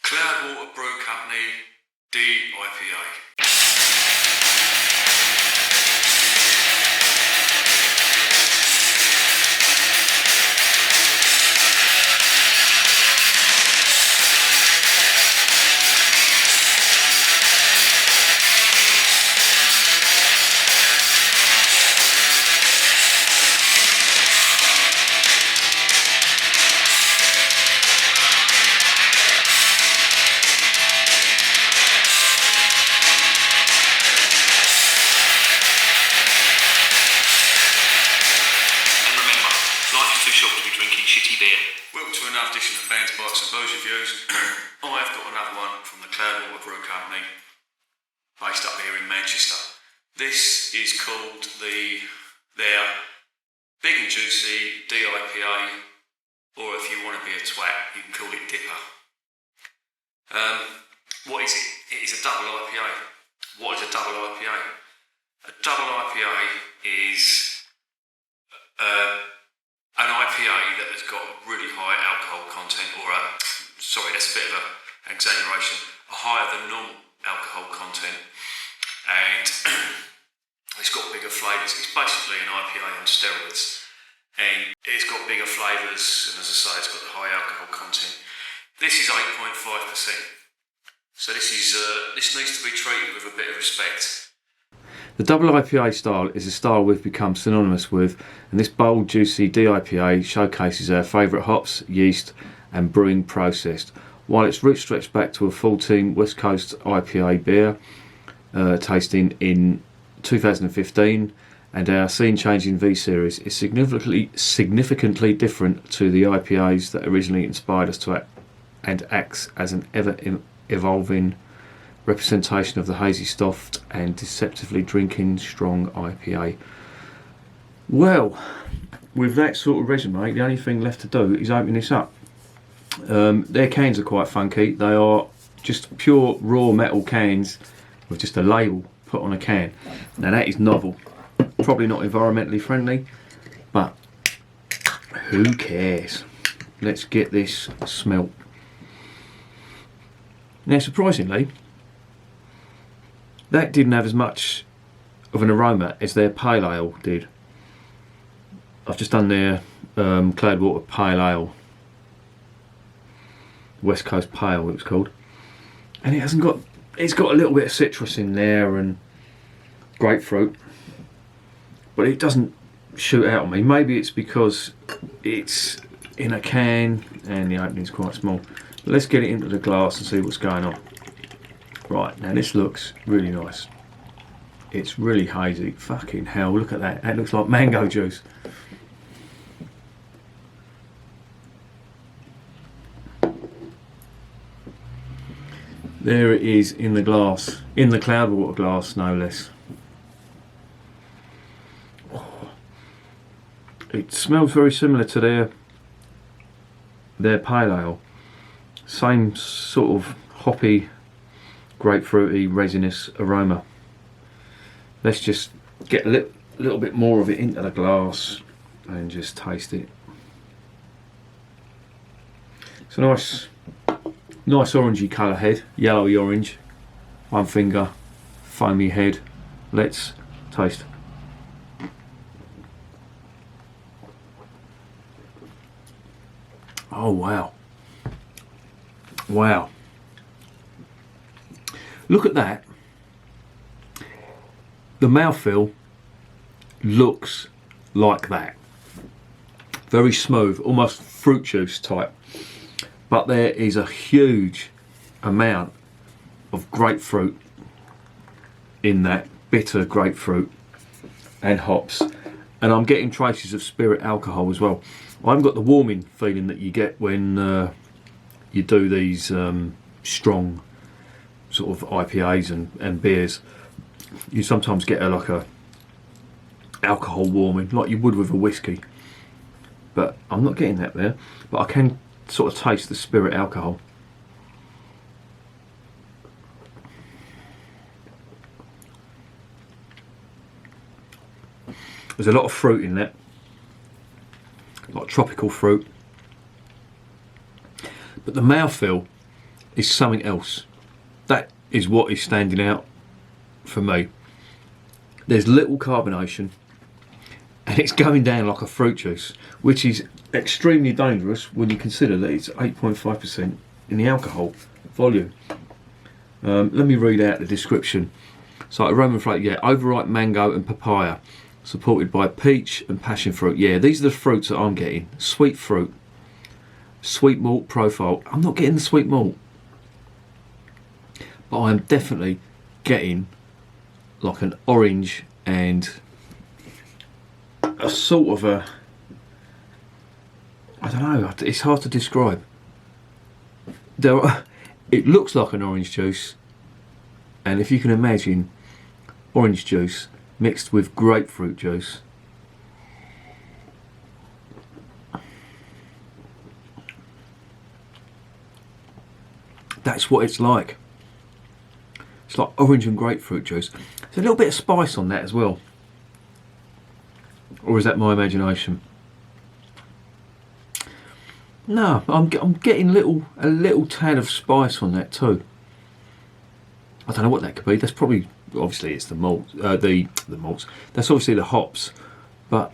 Cloudwater Brew Company, DIPA. Too short to be drinking shitty beer. Welcome to another edition of Bands, Bikes and Booze Reviews. I've got another one from the Cloudwater Brew Company, based up here in Manchester. This is called their Big and Juicy DIPA, or if you want to be a twat, you can call it DIPA. What is it? It is a double IPA. What is a double IPA? A double IPA is an IPA that has got really high alcohol content, or that's a bit of an exaggeration, a higher than normal alcohol content, and it's got bigger flavours. It's basically an IPA on steroids, and it's got bigger flavours, and as I say, it's got the high alcohol content. This is 8.5%, so this needs to be treated with a bit of respect. The double IPA style is a style we've become synonymous with, and this bold, juicy DIPA showcases our favourite hops, yeast and brewing process. While its roots stretch back to a full team West Coast IPA beer tasting in 2015, and our scene-changing V-Series is significantly different to the IPAs that originally inspired us to act, and acts as an ever-evolving representation of the hazy, soft and deceptively drinking strong IPA. Well, with that sort of resume, the only thing left to do is open this up. Their cans are quite funky. They are just pure raw metal cans with just a label put on a can. Now that is novel. Probably not environmentally friendly, but who cares? Let's get this smelt. Now, surprisingly, that didn't have as much of an aroma as their pale ale did. I've just done their Cloudwater Pale Ale, West Coast Pale it was called, and it's got a little bit of citrus in there and grapefruit, but it doesn't shoot out on me. Maybe it's because it's in a can and the opening's quite small. But let's get it into the glass and see what's going on. Right, now this looks really nice. It's really hazy. Fucking hell, look at that. That looks like mango juice. There it is in the glass. In the Cloudwater glass, no less. Oh. It smells very similar to their pale ale. Same sort of hoppy, grapefruity, resinous aroma. Let's just get a little bit more of it into the glass and just taste it. It's a nice orangey colour head, yellowy orange, one finger, foamy head. Let's taste. Oh wow. Wow. Look at that. The mouthfeel looks like that. Very smooth, almost fruit juice type. But there is a huge amount of grapefruit in that, bitter grapefruit and hops. And I'm getting traces of spirit alcohol as well. I haven't got the warming feeling that you get when you do these strong sort of IPAs and beers. You sometimes get like a alcohol warming like you would with a whiskey, but I'm not getting that there. But I can sort of taste the spirit alcohol. There's a lot of fruit in that, a lot of tropical fruit, but the mouthfeel is something else. That is what is standing out for me. There's little carbonation, and it's going down like a fruit juice, which is extremely dangerous when you consider that it's 8.5% in the alcohol volume. Let me read out the description. So aroma flavor, yeah, overripe mango and papaya, supported by peach and passion fruit. Yeah, these are the fruits that I'm getting. Sweet fruit, sweet malt profile. I'm not getting the sweet malt, but I'm definitely getting like an orange and a sort of a, I don't know, it's hard to describe. It looks like an orange juice, and if you can imagine orange juice mixed with grapefruit juice, that's what it's like. It's like orange and grapefruit juice. There's a little bit of spice on that as well. Or is that my imagination? No, I'm getting a little tad of spice on that too. I don't know what that could be. That's probably, obviously it's the malt, the malts. That's obviously the hops, but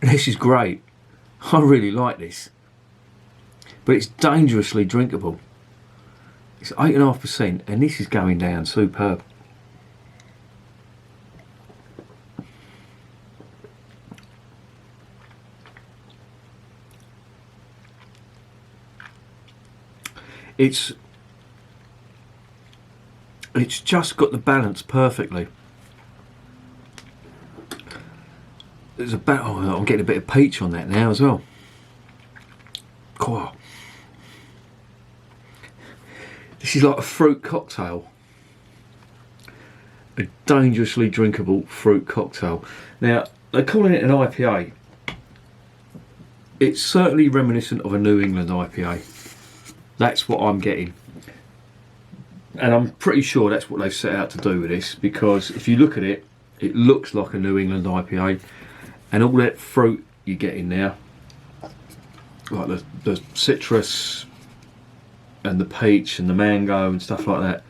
this is great. I really like this, but it's dangerously drinkable. It's 8.5%, and this is going down superb. It's just got the balance perfectly. There's I'm getting a bit of peach on that now as well. Cool. This is like a fruit cocktail. A dangerously drinkable fruit cocktail. Now, they're calling it an IPA. It's certainly reminiscent of a New England IPA. That's what I'm getting. And I'm pretty sure that's what they've set out to do with this, because if you look at it, it looks like a New England IPA. And all that fruit you get in there, like the citrus and the peach and the mango and stuff like that.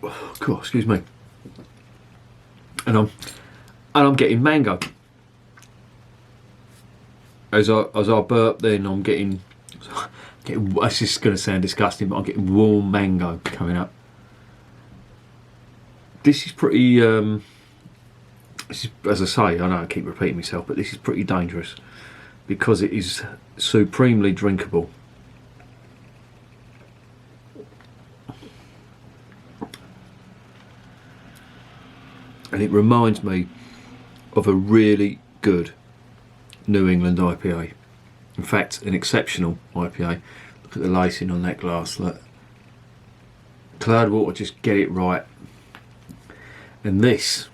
Oh, God, excuse me. And I'm getting mango. As I burp, then I'm getting. It's just going to sound disgusting, but I'm getting warm mango coming up. This is pretty. This is, as I say, I know I keep repeating myself, but this is pretty dangerous because it is supremely drinkable. And it reminds me of a really good New England IPA. In fact, an exceptional IPA. Look at the lacing on that glass. Look. Cloudwater, just get it right. And this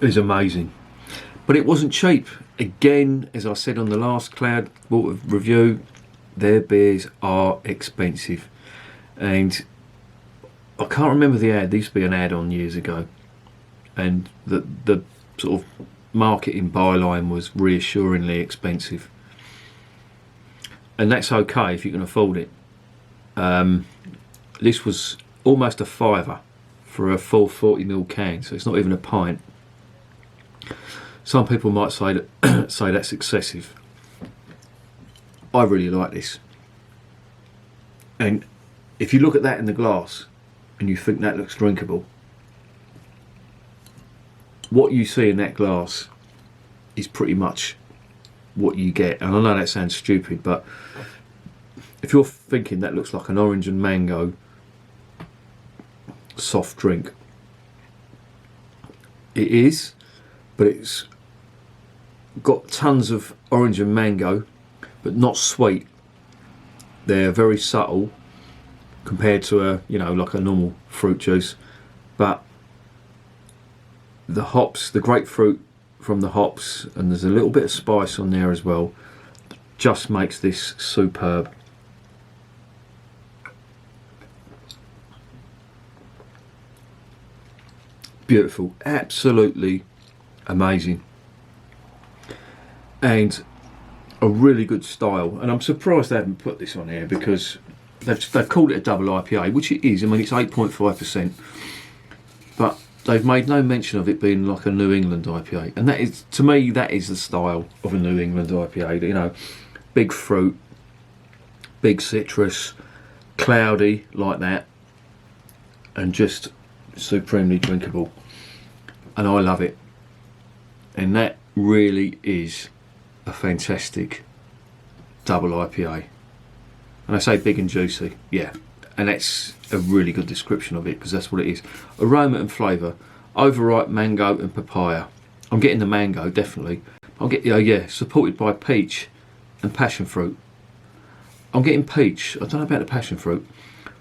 is amazing. But it wasn't cheap. Again, as I said on the last Cloudwater review, their beers are expensive. And I can't remember the ad. There used to be an ad on years ago. And the sort of marketing byline was reassuringly expensive, and that's okay if you can afford it. This was almost a £5 for a full 40ml can, so it's not even a pint. Some people might say that say that's excessive. I really like this, and if you look at that in the glass and you think that looks drinkable, what you see in that glass is pretty much what you get. And I know that sounds stupid, but if you're thinking that looks like an orange and mango soft drink, it is, but it's got tons of orange and mango, but not sweet. They're very subtle compared to a, like a normal fruit juice, but the hops, the grapefruit from the hops, and there's a little bit of spice on there as well, just makes this superb. Beautiful, absolutely amazing. And a really good style, and I'm surprised they haven't put this on here because they've called it a double IPA, which it is. I mean, it's 8.5%, but they've made no mention of it being like a New England IPA, and that is, to me, that is the style of a New England IPA. You know, big fruit, big citrus, cloudy like that, and just supremely drinkable, and I love it. And that really is a fantastic double IPA. And I say big and juicy, yeah, and that's a really good description of it because that's what it is. Aroma and flavour, overripe mango and papaya. I'm getting the mango, definitely. I'll get, supported by peach and passion fruit. I'm getting peach, I don't know about the passion fruit,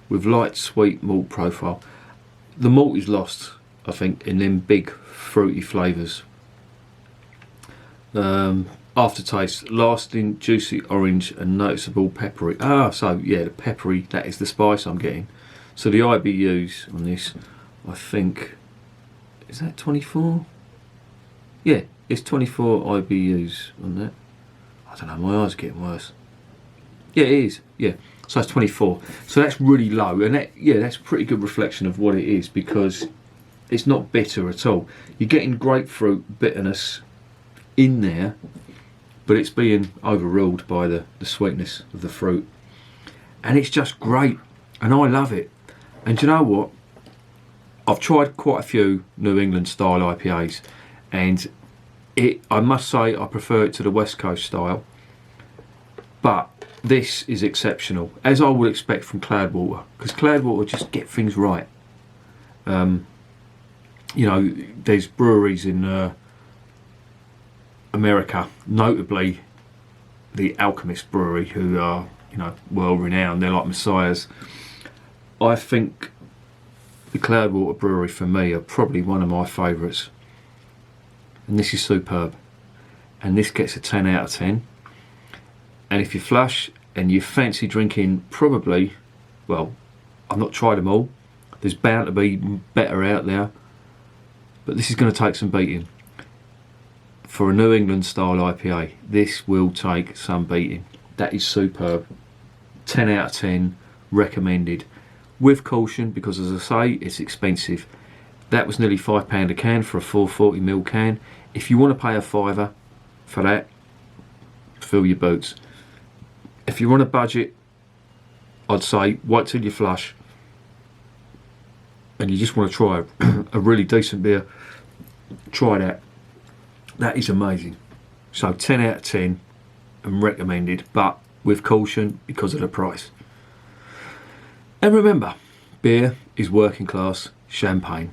with light sweet malt profile. The malt is lost, I think, in them big fruity flavours. Aftertaste, lasting juicy orange and noticeable peppery. So yeah, the peppery, that is the spice I'm getting. So the IBUs on this, I think, is that 24? Yeah, it's 24 IBUs on that. I don't know, my eyes are getting worse. Yeah, it is, yeah. So it's 24. So that's really low, and that's a pretty good reflection of what it is because it's not bitter at all. You're getting grapefruit bitterness in there, but it's being overruled by the sweetness of the fruit, and it's just great, and I love it. And do you know what, I've tried quite a few New England style IPAs, and I must say I prefer it to the West Coast style, but this is exceptional, as I would expect from Cloudwater, because Cloudwater just get things right. You know, there's breweries in America, notably the Alchemist Brewery, who are, you know, well renowned. They're like messiahs. I think the Cloudwater Brewery for me are probably one of my favourites, and this is superb, and this gets a 10 out of 10. And if you're flush and you fancy drinking, probably, well, I've not tried them all, there's bound to be better out there, but this is going to take some beating. For a New England style IPA, this will take some beating. That is superb. 10 out of 10, recommended. With caution, because as I say, it's expensive. That was nearly £5 a can for a 440ml can. If you want to pay a fiver for that, fill your boots. If you want a budget, I'd say wait till you're flush and you just want to try a really decent beer, try that. That is amazing. So 10 out of 10 and recommended, but with caution because of the price. And remember, beer is working class champagne.